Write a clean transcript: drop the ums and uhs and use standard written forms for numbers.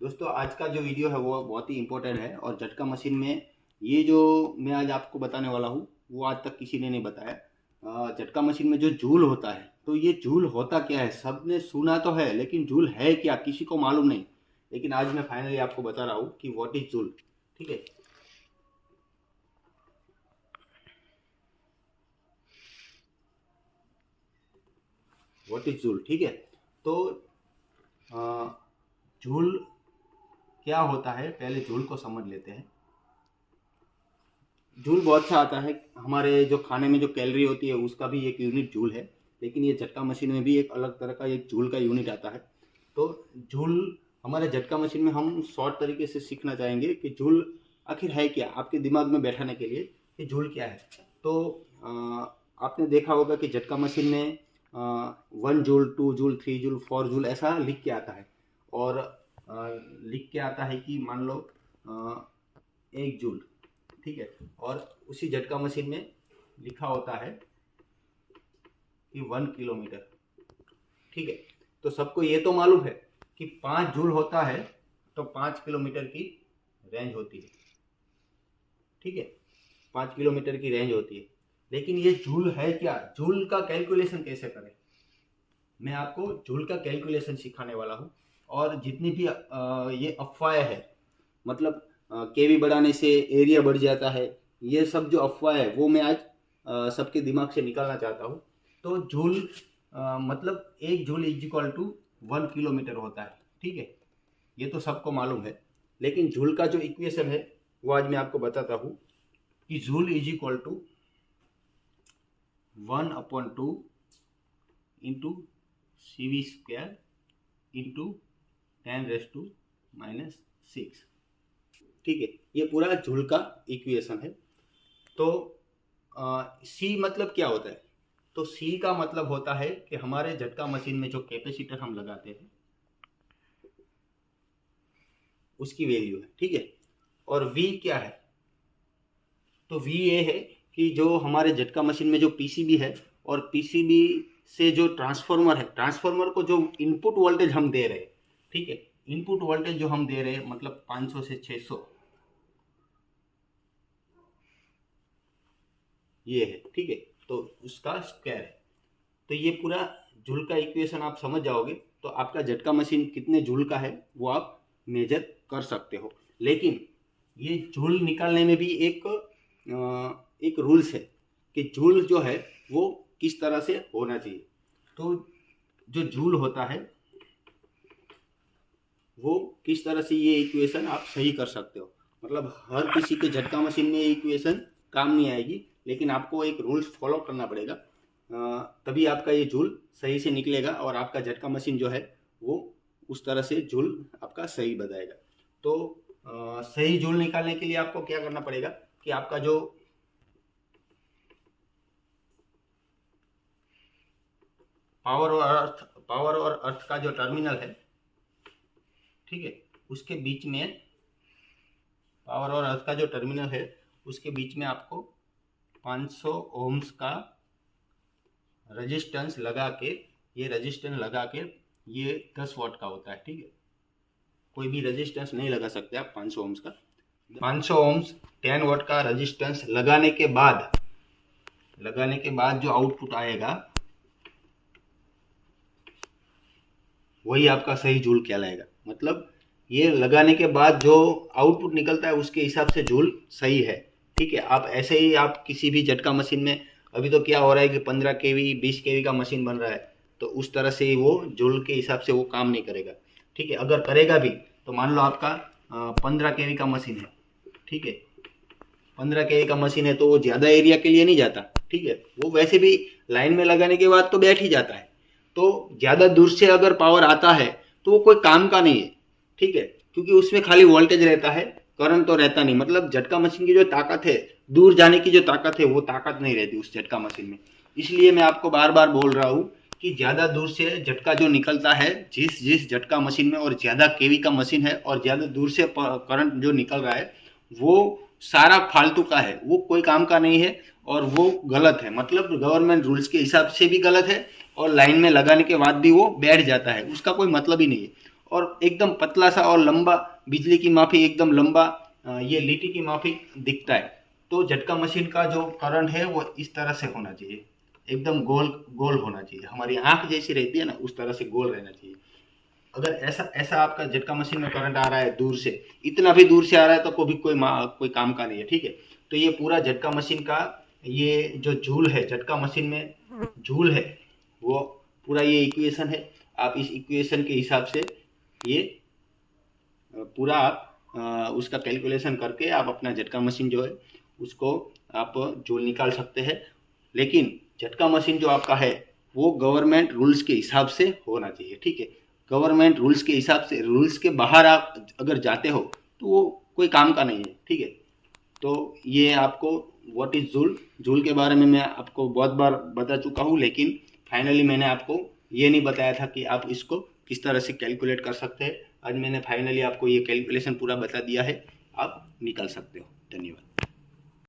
दोस्तों आज का जो वीडियो है वो बहुत ही इम्पोर्टेंट है और झटका मशीन में ये जो मैं आज आपको बताने वाला हूँ वो आज तक किसी ने नहीं बताया। झटका मशीन में जो जूल होता है, तो ये जूल होता क्या है? सबने सुना तो है लेकिन जूल है क्या किसी को मालूम नहीं। लेकिन आज मैं फाइनली आपको बता रहा हूँ कि व्हाट इज जूल। ठीक है, व्हाट इज जूल। ठीक है, तो जूल क्या होता है पहले जूल को समझ लेते हैं। जूल बहुत सा आता है, हमारे जो खाने में जो कैलोरी होती है उसका भी एक यूनिट जूल है। लेकिन ये झटका मशीन में भी एक अलग तरह का एक जूल का यूनिट आता है। तो जूल हमारे झटका मशीन में हम शॉर्ट तरीके से सीखना चाहेंगे कि जूल आखिर है क्या, आपके दिमाग में बैठाने के लिए कि जूल क्या है। तो आपने देखा होगा कि झटका मशीन में 1 जूल 2 जूल 3 जूल 4 जूल ऐसा लिख के आता है। और लिख के आता है कि मान लो 1 जूल। ठीक है, और उसी झटका मशीन में लिखा होता है कि 1 किलोमीटर। ठीक है, तो सबको ये तो मालूम है कि 5 जूल होता है तो 5 किलोमीटर की रेंज होती है। ठीक है, 5 किलोमीटर की रेंज होती है। लेकिन ये जूल है क्या, जूल का कैलकुलेशन कैसे करें, मैं आपको जूल का कैलकुलेशन सिखाने वाला हूँ। और जितनी भी ये अफवाहें है, मतलब केवी बढ़ाने से एरिया बढ़ जाता है, ये सब जो अफवाह है वो मैं आज सबके दिमाग से निकालना चाहता हूँ। तो जूल मतलब 1 joule is equal to 1 kilometre होता है। ठीक है, ये तो सबको मालूम है। लेकिन जूल का जो इक्वेशन है वो आज मैं आपको बताता हूँ कि joule is equal to 1/2 into CV² into 10⁻⁻⁶। ठीक है, ये पूरा जूल का इक्वेशन है। तो सी मतलब क्या होता है? तो सी का मतलब होता है कि हमारे झटका मशीन में जो कैपेसिटर हम लगाते हैं उसकी वैल्यू है। ठीक है, और वी क्या है? तो वी ये है कि जो हमारे झटका मशीन में जो पीसीबी है और पीसीबी से जो ट्रांसफार्मर है, ट्रांसफार्मर को जो इनपुट वोल्टेज हम दे रहे हैं, ठीक है, इनपुट वोल्टेज जो हम दे रहे हैं मतलब 500 से 600 ये है। ठीक है, तो उसका स्क्वायर है। तो ये पूरा जूल का इक्वेशन आप समझ जाओगे तो आपका झटका मशीन कितने जूल का है वो आप मेजर कर सकते हो। लेकिन ये जूल निकालने में भी एक रूल्स है कि जूल जो है वो किस तरह से होना चाहिए। तो जो जूल होता है वो किस तरह से ये इक्वेशन आप सही कर सकते हो। मतलब हर किसी के झटका मशीन में ये इक्वेशन काम नहीं आएगी, लेकिन आपको एक रूल्स फॉलो करना पड़ेगा, तभी आपका ये जूल सही से निकलेगा और आपका झटका मशीन जो है वो उस तरह से जूल आपका सही बताएगा। तो सही जूल निकालने के लिए आपको क्या करना पड़ेगा कि आपका जो पावर और अर्थ का जो टर्मिनल है, ठीक है, उसके बीच में पावर और अर्थ का जो टर्मिनल है उसके बीच में आपको 500 ओम्स का रेजिस्टेंस लगा के, ये रेजिस्टेंस लगा के ये 10 वाट का होता है। ठीक है, कोई भी रेजिस्टेंस नहीं लगा सकते आप 500 ओम्स का। 500 ओम्स 10 वाट का रेजिस्टेंस लगाने के बाद जो आउटपुट आएगा वही आपका सही जूल कहलाएगा। मतलब ये लगाने के बाद जो आउटपुट निकलता है उसके हिसाब से जूल सही है। ठीक है, आप ऐसे ही आप किसी भी झटका मशीन में, अभी तो क्या हो रहा है कि 15 kV 20 kV का मशीन बन रहा है, तो उस तरह से वो जूल के हिसाब से वो काम नहीं करेगा। ठीक है, अगर करेगा भी तो मान लो आपका 15 kV का मशीन है। ठीक है, 15 kV का मशीन है तो वो ज़्यादा एरिया के लिए नहीं जाता। ठीक है, वो वैसे भी लाइन में लगाने के बाद तो बैठ ही जाता है। तो ज़्यादा दूर से अगर पावर आता है तो वो कोई काम का नहीं है। ठीक है, क्योंकि उसमें खाली वोल्टेज रहता है, करंट तो रहता नहीं। मतलब झटका मशीन की जो ताकत है, दूर जाने की जो ताकत है, वो ताकत नहीं रहती उस झटका मशीन में। इसलिए मैं आपको बार बार बोल रहा हूँ कि ज़्यादा दूर से झटका जो निकलता है, जिस झटका मशीन में और ज़्यादा केवी का मशीन है और ज़्यादा दूर से करंट जो निकल रहा है वो सारा फालतू का है, वो कोई काम का नहीं है और वो गलत है। मतलब गवर्नमेंट रूल्स के हिसाब से भी गलत है और लाइन में लगाने के बाद भी वो बैठ जाता है, उसका कोई मतलब ही नहीं है। और एकदम पतला सा और लंबा बिजली की माफी एकदम लंबा ये लीटी की माफी दिखता है। तो झटका मशीन का जो करंट है वो इस तरह से होना चाहिए, एकदम गोल गोल होना चाहिए, हमारी आंख जैसी रहती है ना उस तरह से गोल रहना चाहिए। अगर ऐसा ऐसा आपका झटका मशीन में करंट आ रहा है दूर से, इतना भी दूर से आ रहा है तो कोई काम का नहीं है, ठीक है। तो ये पूरा झटका मशीन का ये जो झूल है, झटका मशीन में झूल है, वो पूरा ये इक्वेशन है। आप इस इक्वेशन के हिसाब से ये पूरा आप उसका कैलकुलेशन करके आप अपना झटका मशीन जो है उसको आप झूल निकाल सकते हैं। लेकिन झटका मशीन जो आपका है वो गवर्नमेंट रूल्स के हिसाब से होना चाहिए, ठीक है। गवर्नमेंट रूल्स के हिसाब से, रूल्स के बाहर आप अगर जाते हो तो वो कोई काम का नहीं है, ठीक है। तो ये आपको व्हाट इज झूल, झूल के बारे में मैं आपको बहुत बार बता चुका हूँ, लेकिन फाइनली मैंने आपको ये नहीं बताया था कि आप इसको किस तरह से कैलकुलेट कर सकते हैं। आज मैंने फाइनली आपको ये कैलकुलेशन पूरा बता दिया है, आप निकाल सकते हो। धन्यवाद।